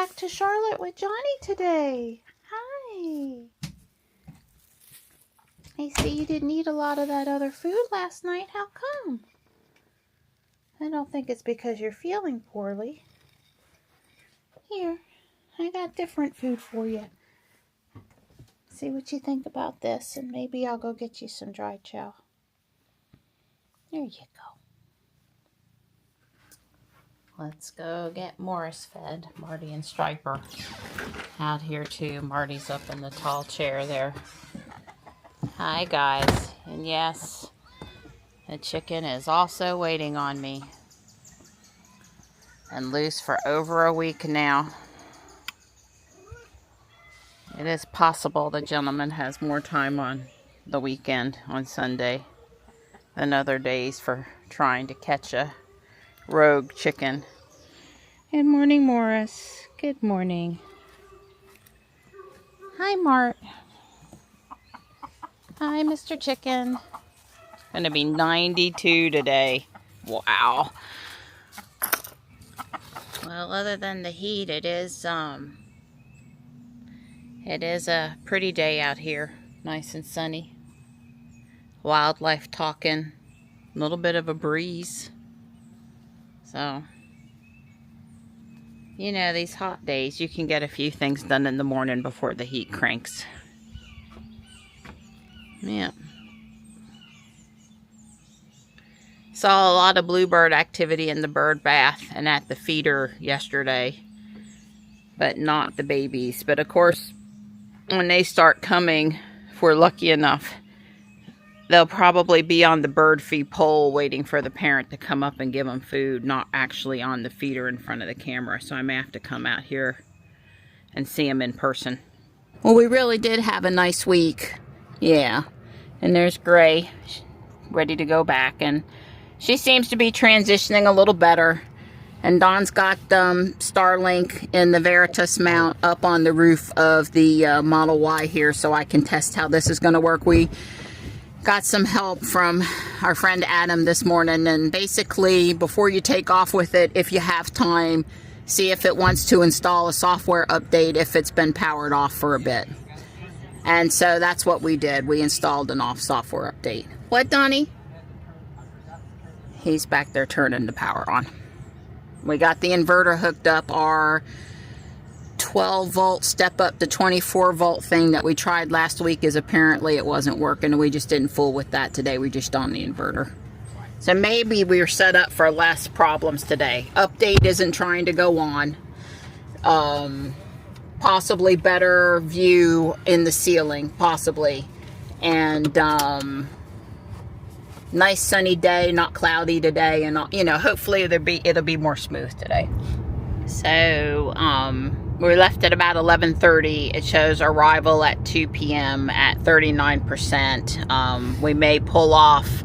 back to Charlotte with Johnny today. Hi. I see you didn't eat a lot of that other food last night. How come? I don't think it's because you're feeling poorly. Here, I got different food for you. See what you think about this, and maybe I'll go get you some dry chow. There you go. Let's go get Morris fed. Marty and Striper out here too. Marty's up in the tall chair there. Hi guys. And yes, the chicken is also waiting on me. And loose for over a week now. It is possible the gentleman has more time on the weekend, on Sunday, than other days for trying to catch a rogue chicken. Good morning, Morris. Good morning. Hi, Mart. Hi, Mr. Chicken. It's going to be 92 today. Wow. Well, other than the heat, it is a pretty day out here. Nice and sunny. Wildlife talking. A little bit of a breeze. So, you know, these hot days, you can get a few things done in the morning before the heat cranks. Yeah. Saw a lot of bluebird activity in the bird bath and at the feeder yesterday, but not the babies. But of course, when they start coming, if we're lucky enough, they'll probably be on the bird feed pole waiting for the parent to come up and give them food, not actually on the feeder in front of the camera. So I may have to come out here and see them in person. Well, we really did have a nice week. Yeah. And there's Gray, ready to go back. And she seems to be transitioning a little better. And Dawn's got Starlink in the Veritas mount up on the roof of the Model Y here, so I can test how this is going to work. We got some help from our friend Adam this morning, and basically before you take off with it, if you have time, see if it wants to install a software update if it's been powered off for a bit. And so that's what we did. We installed an off software update. What, Donnie? He's back there turning the power on. We got the inverter hooked up. Our 12 volt step up to 24 volt thing that we tried last week is apparently it wasn't working, and we just didn't fool with that today. We just on the inverter. So maybe we're set up for less problems today. Update isn't trying to go on. Possibly better view in the ceiling, possibly. And nice sunny day, not cloudy today, and you know, hopefully it'll be more smooth today. So we left at about 11:30. It shows arrival at 2 p.m. at 39%. We may pull off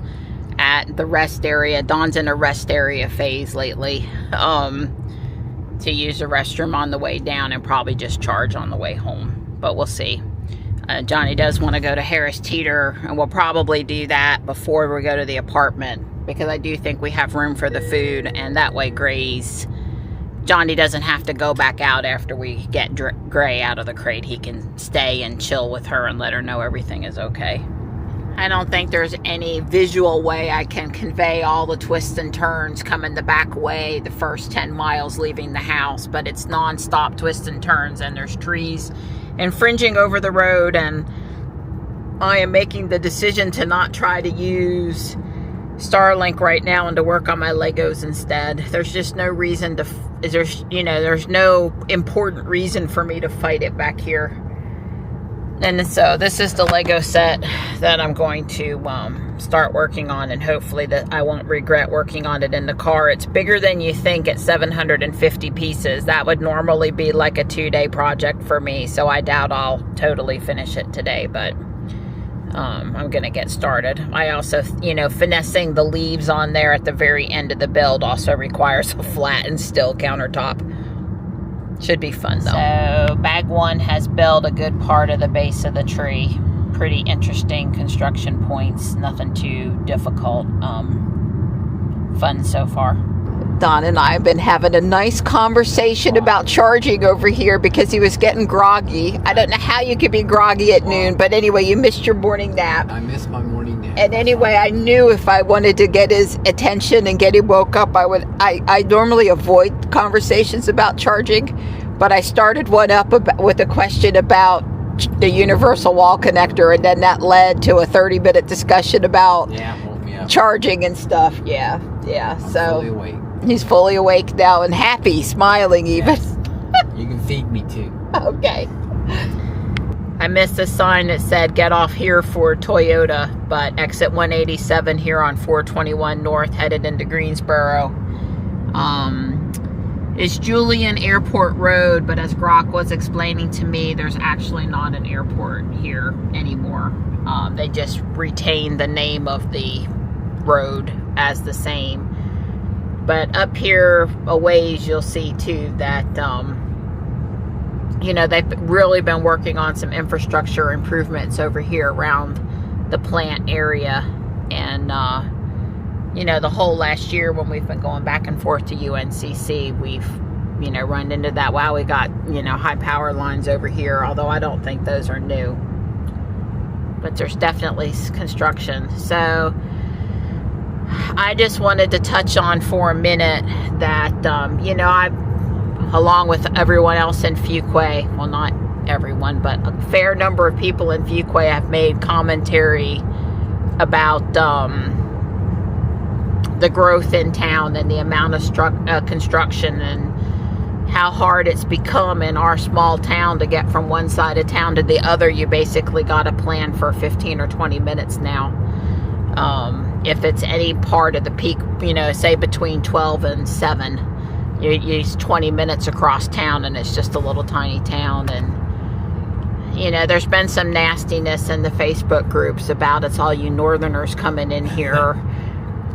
at the rest area. Dawn's in a rest area phase lately. To use the restroom on the way down and probably just charge on the way home. But we'll see. Johnny does want to go to Harris Teeter, and we'll probably do that before we go to the apartment, because I do think we have room for the food, and that way Johnny doesn't have to go back out after we get Gray out of the crate. He can stay and chill with her and let her know everything is okay. I don't think there's any visual way I can convey all the twists and turns coming the back way the first 10 miles leaving the house, but it's non-stop twists and turns, and there's trees infringing over the road, and I am making the decision to not try to use Starlink right now and to work on my Legos instead. There's just no reason to, there's no important reason for me to fight it back here. And so this is the Lego set that I'm going to start working on, and hopefully that I won't regret working on it in the car. It's bigger than you think at 750 pieces. That would normally be like a 2-day project for me, so I doubt I'll totally finish it today, but I'm going to get started. I also, finessing the leaves on there at the very end of the build also requires a flat and still countertop. Should be fun though. So bag one has built a good part of the base of the tree. Pretty interesting construction points. Nothing too difficult. Fun so far. Don and I have been having a nice conversation about charging over here because he was getting groggy. I don't know how you could be groggy at noon, but anyway, you missed your morning nap. I missed my morning nap. And anyway, I knew if I wanted to get his attention and get him woke up, I normally avoid conversations about charging, but I started one up with a question about the universal wall connector, and then that led to a 30-minute discussion about charging and stuff. Yeah. I'm So fully awake. he's fully awake now and happy, smiling even. Yes. You can feed me too. Okay. I missed a sign that said get off here for Toyota, but exit 187 here on 421 North headed into Greensboro. It's Julian Airport Road, but as Grok was explaining to me, there's actually not an airport here anymore. They just retain the name of the road as the same. But up here a ways, you'll see too that they've really been working on some infrastructure improvements over here around the plant area. And the whole last year when we've been going back and forth to UNCC, we've run into that. Wow, we got high power lines over here, although I don't think those are new, but there's definitely construction. So I just wanted to touch on for a minute that, I, along with everyone else in Fuquay, well, not everyone, but a fair number of people in Fuquay have made commentary about the growth in town and the amount of construction and how hard it's become in our small town to get from one side of town to the other. You basically got to plan for 15 or 20 minutes now. If it's any part of the peak, say between 12 and 7, you use 20 minutes across town, and it's just a little tiny town. And there's been some nastiness in the Facebook groups about it's all you northerners coming in here.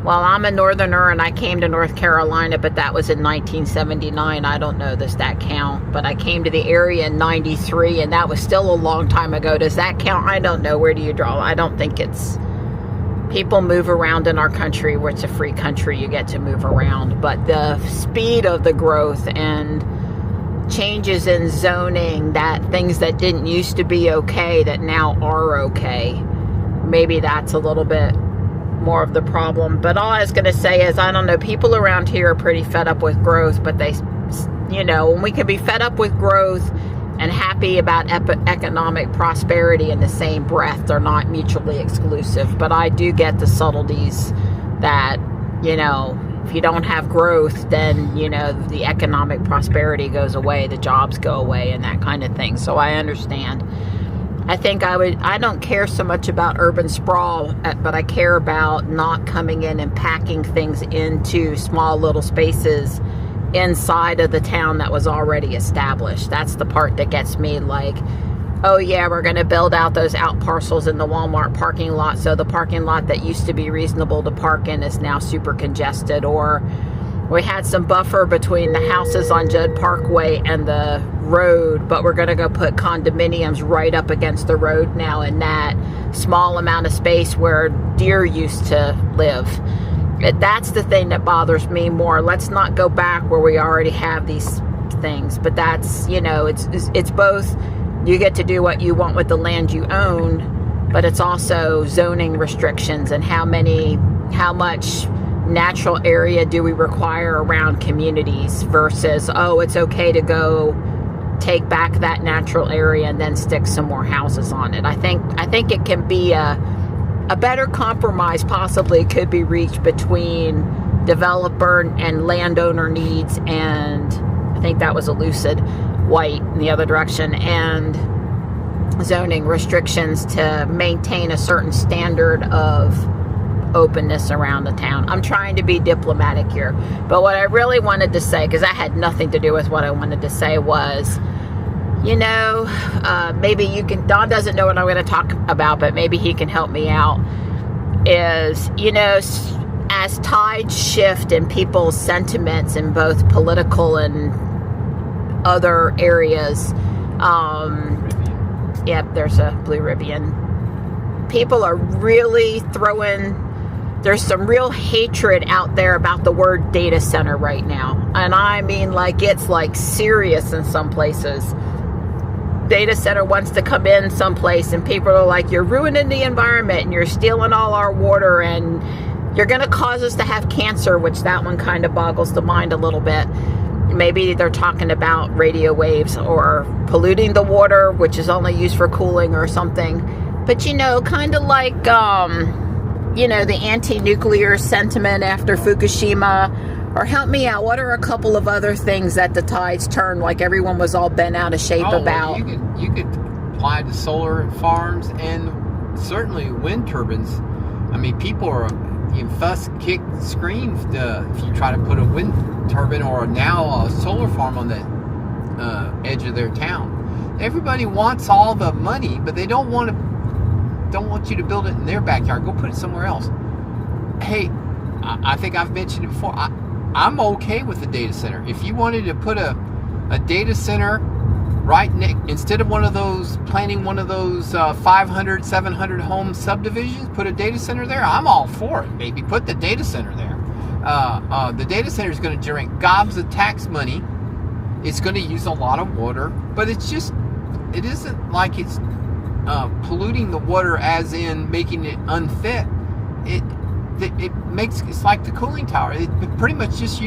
Well, I'm a northerner and I came to North Carolina, but that was in 1979. I don't know, does that count? But I came to the area in 93, and that was still a long time ago. Does that count? I don't know. Where do you draw? I don't think it's... People move around in our country where it's a free country. You get to move around. But the speed of the growth and changes in zoning, that things that didn't used to be okay that now are okay, maybe that's a little bit more of the problem. But all I was going to say is, I don't know, people around here are pretty fed up with growth, but they, when we can be fed up with growth and happy about economic prosperity in the same breath, they're not mutually exclusive. But I do get the subtleties that, if you don't have growth, then, the economic prosperity goes away, the jobs go away, and that kind of thing. So I understand. I think I don't care so much about urban sprawl, but I care about not coming in and packing things into small little spaces inside of the town that was already established. That's the part that gets me, like, oh yeah, we're going to build out those out parcels in the Walmart parking lot, so the parking lot that used to be reasonable to park in is now super congested. Or we had some buffer between the houses on Judd Parkway and the road, but we're going to go put condominiums right up against the road now in that small amount of space where deer used to live. That's the thing that bothers me more. Let's not go back where we already have these things. But that's, it's both, you get to do what you want with the land you own, but it's also zoning restrictions and how much natural area do we require around communities versus, oh, it's okay to go take back that natural area and then stick some more houses on it. I think it can be a better compromise possibly could be reached between developer and landowner needs, and I think that was a lucid white in the other direction, and zoning restrictions to maintain a certain standard of openness around the town. I'm trying to be diplomatic here, but what I really wanted to say, because that had nothing to do with what I wanted to say, was, maybe you can, Don doesn't know what I'm going to talk about, but maybe he can help me out, is, as tides shift in people's sentiments in both political and other areas, yep, there's a blue ribbon. People are really throwing there's some real hatred out there about the word data center right now. And I mean, like, it's like serious in some places. Data center wants to come in someplace and people are like, you're ruining the environment and you're stealing all our water and you're going to cause us to have cancer, which that one kind of boggles the mind a little bit. Maybe they're talking about radio waves or polluting the water, which is only used for cooling or something. But, you know, kind of like, you know, the anti-nuclear sentiment after Fukushima. Or help me out, what are a couple of other things that the tides turned, like everyone was all bent out of shape about? Well, you could apply to solar farms and certainly wind turbines. I mean, people are, you fuss, kick, scream if you try to put a wind turbine or now a solar farm on the edge of their town. Everybody wants all the money, but they don't want you to build it in their backyard. Go put it somewhere else. Hey, I think I've mentioned it before. I'm okay with the data center. If you wanted to put a data center right next, instead of planning one of those 500, 700 home subdivisions, put a data center there, I'm all for it, baby. Put the data center there. The data center is going to generate gobs of tax money. It's going to use a lot of water, but it isn't like it's polluting the water as in making it unfit. It's like the cooling tower. It pretty much just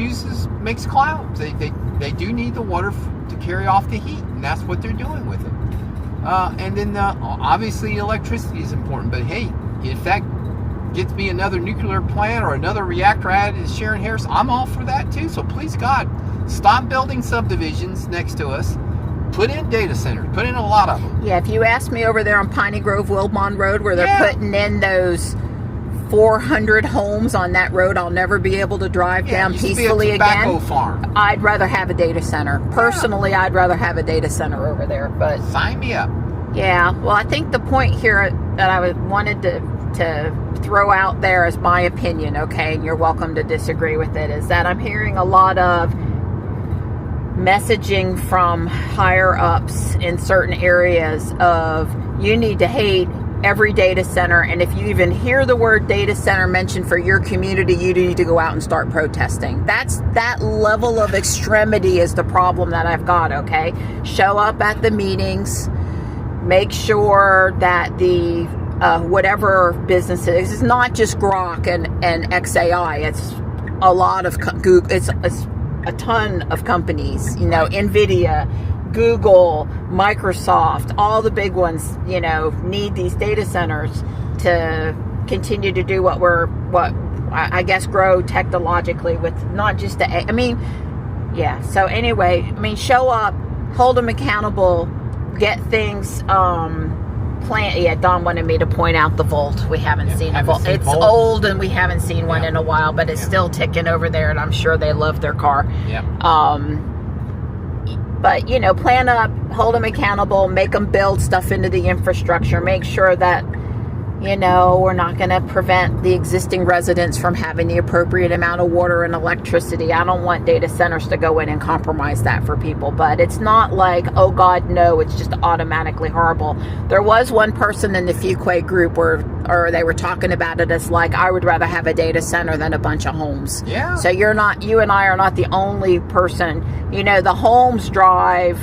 makes clouds. They do need the water to carry off the heat, and that's what they're doing with it. And then obviously electricity is important. But hey, if that gets me another nuclear plant or another reactor added to Sharon Harris, I'm all for that too. So please God, stop building subdivisions next to us. Put in data centers. Put in a lot of them. Yeah, if you ask me over there on Piney Grove, Wilmon Road, where they're putting in those 400 homes on that road, I'll never be able to drive down peacefully again. Farm. I'd rather have a data center. Personally, I'd rather have a data center over there. But sign me up. Yeah, well, I think the point here that I wanted to throw out there as my opinion, okay, and you're welcome to disagree with it, is that I'm hearing a lot of messaging from higher ups in certain areas of you need to hate every data center, and if you even hear the word data center mentioned for your community, you need to go out and start protesting. That level of extremity is the problem that I've got, okay? Show up at the meetings, make sure that the whatever business it is not just Grok and XAI, it's a lot of Google, it's a ton of companies, you know, NVIDIA, Google, Microsoft, all the big ones, you know, need these data centers to continue to do what I guess grow technologically with not just the, I mean, yeah. So anyway, I mean, show up, hold them accountable, get things, yeah, Don wanted me to point out the Volt. We haven't seen a Volt. It's old and we haven't seen one in a while, but it's still ticking over there and I'm sure they love their car. But, you know, plan up, hold them accountable, make them build stuff into the infrastructure, make sure that, you know, we're not going to prevent the existing residents from having the appropriate amount of water and electricity. I don't want data centers to go in and compromise that for people, but it's not like, oh God, no, it's just automatically horrible. There was one person in the Fuquay group or they were talking about it as like, I would rather have a data center than a bunch of homes. Yeah. So you and I are not the only person. You know, the homes drive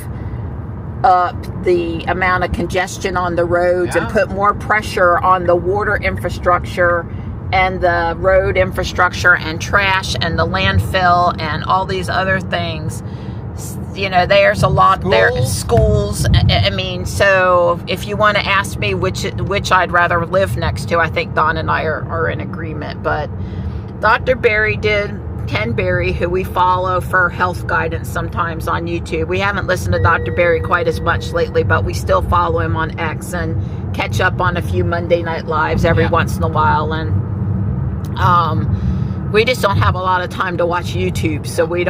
up the amount of congestion on the roads and put more pressure on the water infrastructure and the road infrastructure and trash and the landfill and all these other things. You know, there's a lot there. Schools. I mean, so if you want to ask me which I'd rather live next to, I think Don and I are in agreement. But Dr. Ken Berry, who we follow for health guidance sometimes on YouTube. We haven't listened to Dr. Berry quite as much lately, but we still follow him on X and catch up on a few Monday Night Lives every once in a while. And we just don't have a lot of time to watch YouTube, so we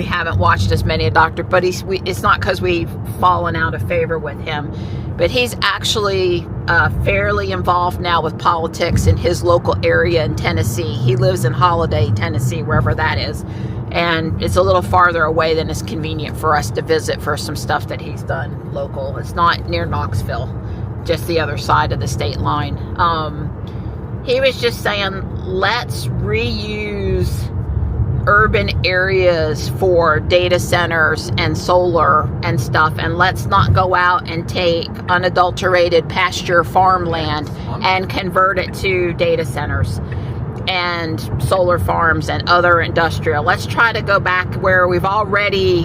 haven't watched as many of Dr. But it's not because we've fallen out of favor with him, but he's actually fairly involved now with politics in his local area in Tennessee. He lives in Holiday, Tennessee, wherever that is, and it's a little farther away than it's convenient for us to visit for some stuff that he's done local. It's not near Knoxville, just the other side of the state line. he was just saying, let's reuse urban areas for data centers and solar and stuff, and let's not go out and take unadulterated pasture farmland and convert it to data centers and solar farms and other industrial. Let's try to go back where we've already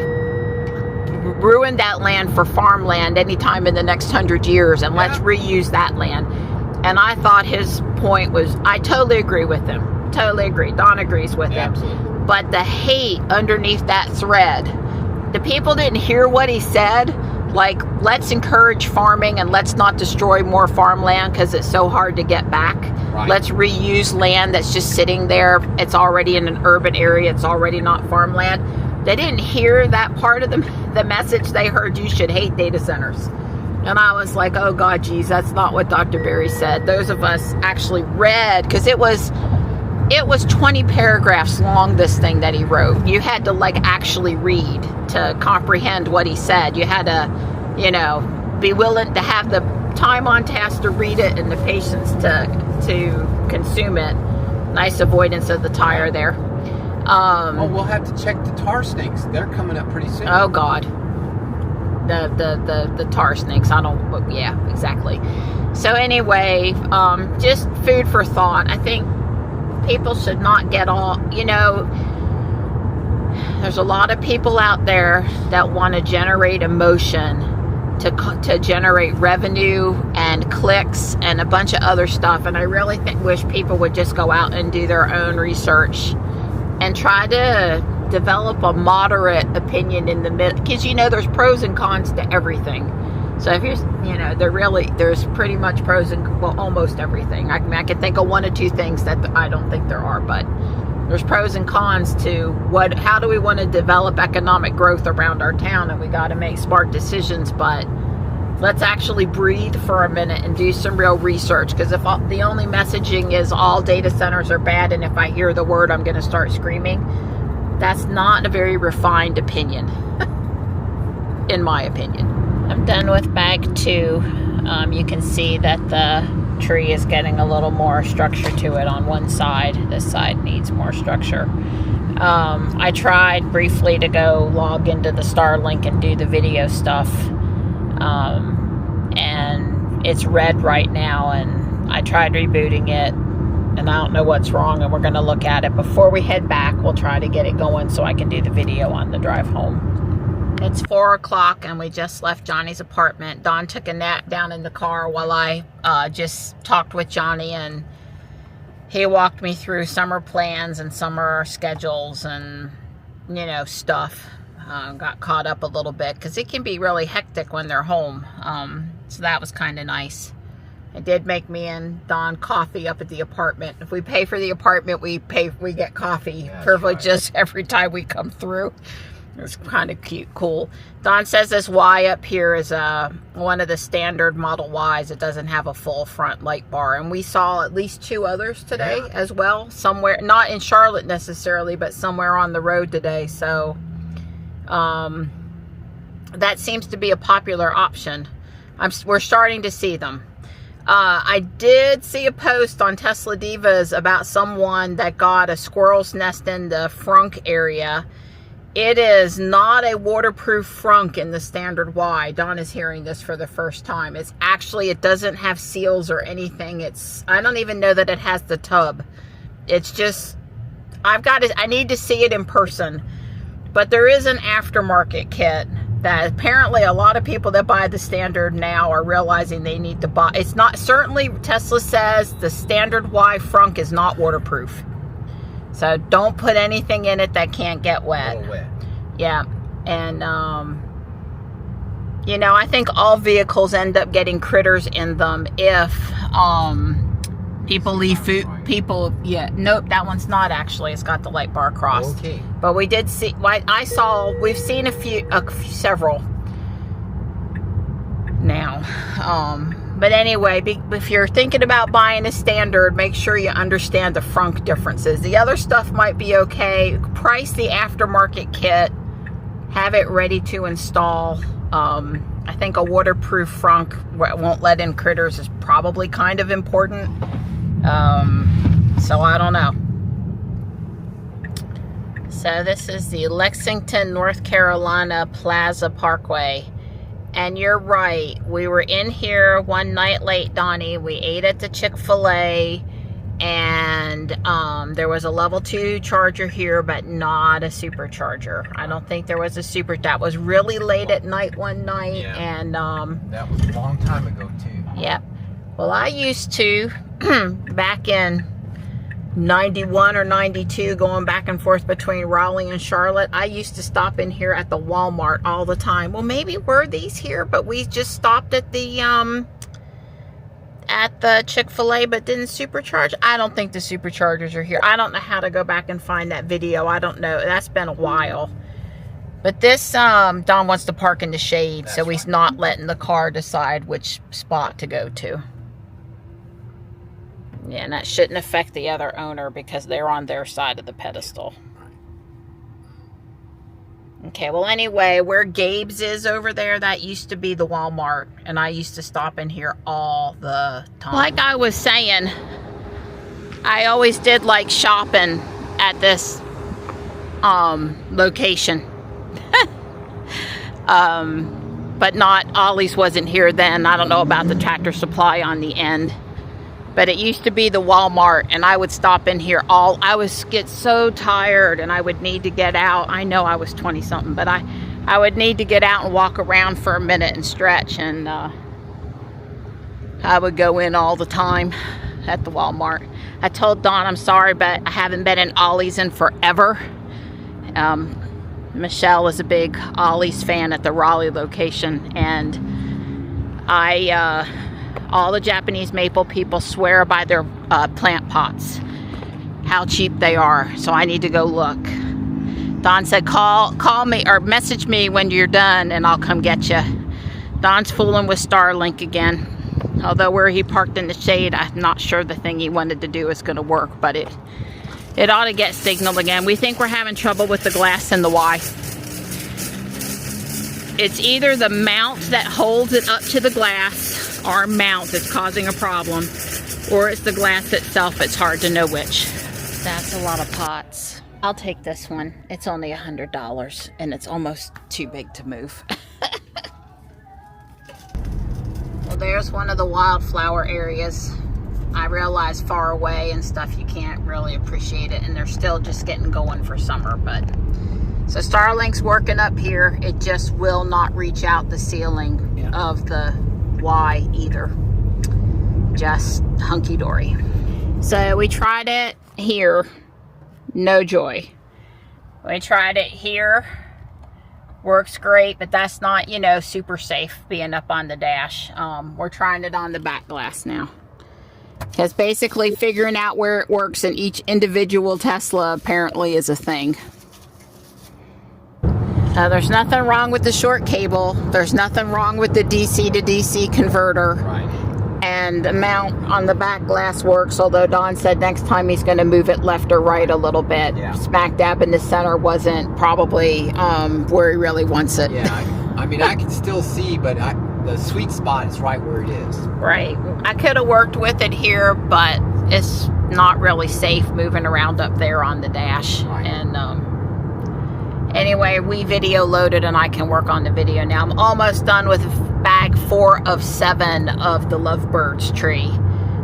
ruined that land for farmland anytime in the next 100 years, and let's reuse that land. And I thought his point was, I totally agree with him. Totally agree. Don agrees with him. Absolutely. But the hate underneath that thread, the people didn't hear what he said. Like, let's encourage farming and let's not destroy more farmland because it's so hard to get back. Right. Let's reuse land that's just sitting there. It's already in an urban area. It's already not farmland. They didn't hear that part of the message. They heard you should hate data centers. And I was like, oh God, geez, that's not what Dr. Berry said. Those of us actually read, because it was 20 paragraphs long, this thing that he wrote. You had to like actually read to comprehend what he said. You had to, you know, be willing to have the time on task to read it and the patience to consume it. Nice avoidance of the tire there. Oh, we'll have to check the tar snakes. They're coming up pretty soon. Oh God. The tar snakes. Yeah, exactly. So anyway, just food for thought. I think people should not get all, you know, there's a lot of people out there that want to generate emotion to generate revenue and clicks and a bunch of other stuff. And I really wish people would just go out and do their own research and try to develop a moderate opinion in the middle, because you know there's pros and cons to everything. So if you're, you know, there's pretty much pros and, well, almost everything. I mean, I can think of one or two things that I don't think there are, but there's pros and cons to how do we want to develop economic growth around our town, and we got to make smart decisions. But let's actually breathe for a minute and do some real research, because if the only messaging is all data centers are bad, and if I hear the word I'm going to start screaming, that's not a very refined opinion, in my opinion. I'm done with bag 2. You can see that the tree is getting a little more structure to it on one side. This side needs more structure. I tried briefly to go log into the Starlink and do the video stuff. And it's red right now, and I tried rebooting it, and I don't know what's wrong, and we're going to look at it. Before we head back, we'll try to get it going so I can do the video on the drive home. It's 4 o'clock, and we just left Johnny's apartment. Don took a nap down in the car while I just talked with Johnny, and he walked me through summer plans and summer schedules and, you know, stuff. Got caught up a little bit because it can be really hectic when they're home. So that was kind of nice. It did make me and Don coffee up at the apartment. If we pay for the apartment, we get coffee privileges every time we come through. It's kind of cute, cool. Don says this Y up here is one of the standard Model Ys. It doesn't have a full front light bar. And we saw at least 2 others today as well. Somewhere, not in Charlotte necessarily, but somewhere on the road today. So that seems to be a popular option. We're starting to see them. I did see a post on Tesla Divas about someone that got a squirrel's nest in the frunk area. It is not a waterproof frunk in the standard Y. Don is hearing this for the first time. It's actually, it doesn't have seals or anything. I don't even know that it has the tub. It's just, I need to see it in person. But there is an aftermarket kit that apparently a lot of people that buy the standard now are realizing they need to buy. It's not, certainly Tesla says the standard Y frunk is not waterproof. So don't put anything in it that can't get wet. A little wet. Yeah. And, you know, I think all vehicles end up getting critters in them if people leave food. Nope, that one's not actually. It's got the light bar crossed. Okay. But we did see, we've seen several now. But anyway, if you're thinking about buying a standard, make sure you understand the frunk differences. The other stuff might be okay. Price the aftermarket kit. Have it ready to install. I think a waterproof frunk won't let in critters is probably kind of important. So I don't know. So this is the Lexington, North Carolina Plaza Parkway. And you're right, we were in here one night late, Donnie. We ate at the Chick-fil-A, and there was a level 2 charger here, but not a supercharger. I don't think there was a super. That was really late at night one night, yeah. And that was a long time ago too. Yeah. Well, I used to back in 91 or 92, going back and forth between Raleigh and Charlotte, I used to stop in here at the Walmart all the time. Well, maybe were these here, but we just stopped at the Chick-fil-A, but didn't supercharge. I don't think the superchargers are here. I don't know how to go back and find that video. I don't know. That's been a while. But this, Don wants to park in the shade, that's so he's right. Not letting the car decide which spot to go to. Yeah, and that shouldn't affect the other owner because they're on their side of the pedestal. Okay, well, anyway, where Gabe's is over there, that used to be the Walmart, and I used to stop in here all the time. Like I was saying, I always did like shopping at this location. But not, Ollie's wasn't here then. I don't know about the Tractor Supply on the end. But it used to be the Walmart, and I would stop in here I would get so tired, and I would need to get out. I know I was 20-something, but I would need to get out and walk around for a minute and stretch, and I would go in all the time at the Walmart. I told Dawn, I'm sorry, but I haven't been in Ollie's in forever. Michelle is a big Ollie's fan at the Raleigh location, and all the Japanese maple people swear by their plant pots, how cheap they are. So I need to go look. Don said, call me or message me when you're done and I'll come get you. Don's fooling with Starlink again. Although where he parked in the shade, I'm not sure the thing he wanted to do is going to work, but it ought to get signal again. We think we're having trouble with the glass and the Y. It's either the mount that holds it up to the glass, our mount is causing a problem, or it's the glass itself. It's hard to know which. That's a lot of pots. I'll take this one. It's only $100 and it's almost too big to move. Well, there's one of the wildflower areas. I realize far away and stuff you can't really appreciate it, and they're still just getting going for summer. But so Starlink's working up here. It just will not reach out the ceiling of the Y either. Just hunky-dory. So we tried it here. No joy. We tried it here. Works great, but that's not, you know, super safe being up on the dash. We're trying it on the back glass now. Because basically figuring out where it works in each individual Tesla apparently is a thing. There's nothing wrong with the short cable. There's nothing wrong with the DC to DC converter. Right. And the mount on the back glass works, although Don said next time he's going to move it left or right a little bit. Yeah. Smack dab in the center wasn't probably where he really wants it. Yeah, I mean, I can still see, but the sweet spot is right where it is. Right. I could have worked with it here, but it's not really safe moving around up there on the dash. Right. And anyway, we video loaded and I can work on the video now. I'm almost done with bag 4 of 7 of the lovebirds tree.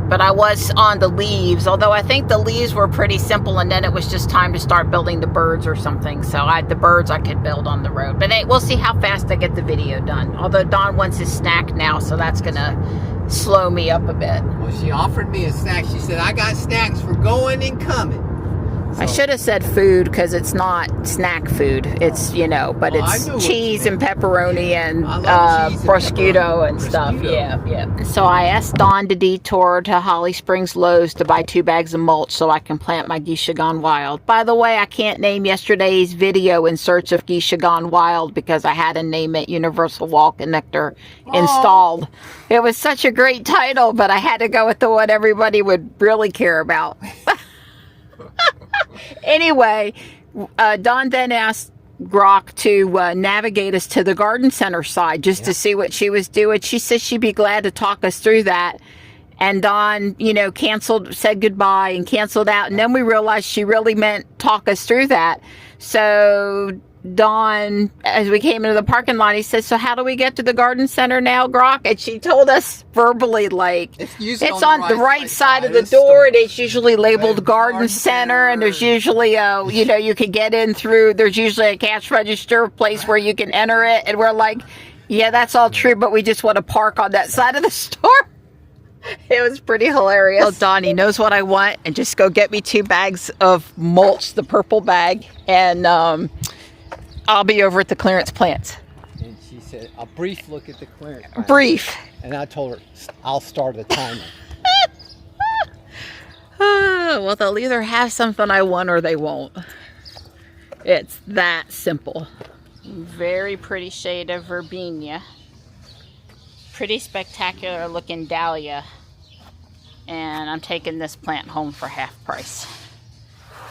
But I was on the leaves, although I think the leaves were pretty simple, and then it was just time to start building the birds or something. So the birds I could build on the road. But hey, we'll see how fast I get the video done. Although Don wants his snack now, so that's going to slow me up a bit. Well, she offered me a snack. She said, I got snacks for going and coming. So, I should have said food because it's not snack food. It's, you know, but it's cheese and pepperoni and prosciutto and stuff. Yeah. So I asked Dawn to detour to Holly Springs Lowe's to buy 2 bags of mulch so I can plant my geisha gone wild. By the way, I can't name yesterday's video In Search of Geisha Gone Wild because I had to name it Universal Wall Connector Installed. It was such a great title, but I had to go with the one everybody would really care about. Anyway, Dawn then asked Grok to navigate us to the garden center side just to see what she was doing. She said she'd be glad to talk us through that. And Dawn, you know, said goodbye and canceled out. And then we realized she really meant talk us through that. So Dawn, as we came into the parking lot, he said, so how do we get to the garden center now, Grok? And she told us verbally, like, it's on the right side of the door, and it's usually labeled garden center, and there's usually a, you know, you can get in through, there's usually a cash register place where you can enter it. And we're like, yeah, that's all true, but we just want to park on that side of the store. It was pretty hilarious. Well, Donnie knows what I want, and just go get me 2 bags of mulch, the purple bag, and I'll be over at the clearance plants. And she said, a brief look at the clearance. Brief. And I told her, I'll start the timer. Well, they'll either have something I want or they won't. It's that simple. Very pretty shade of verbena. Pretty spectacular looking dahlia. And I'm taking this plant home for half price.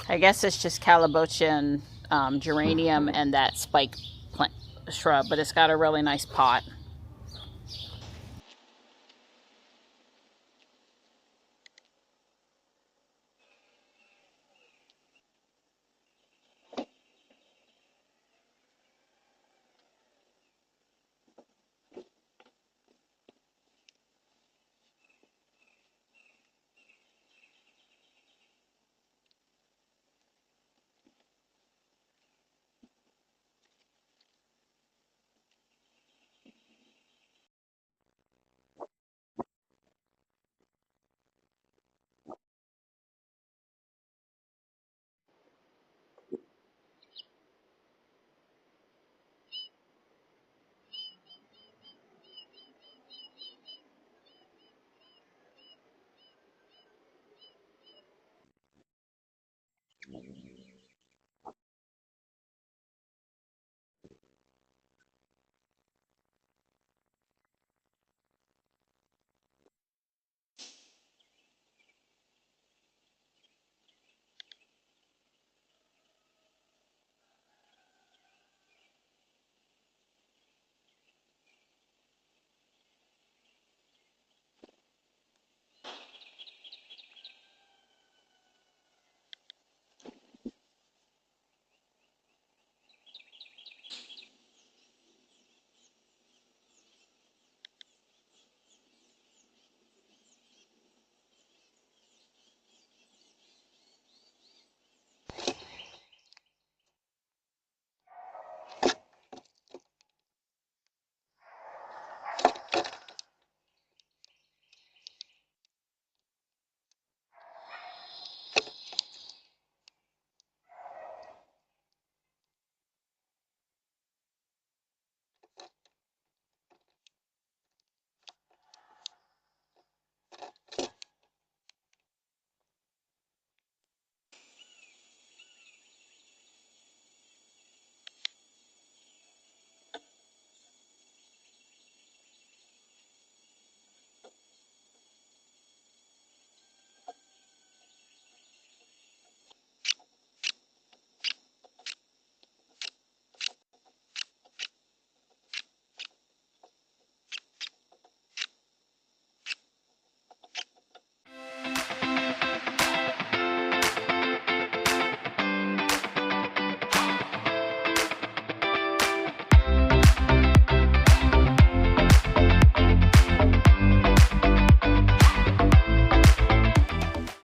I guess it's just calabocha and geranium and that spike plant shrub, but it's got a really nice pot.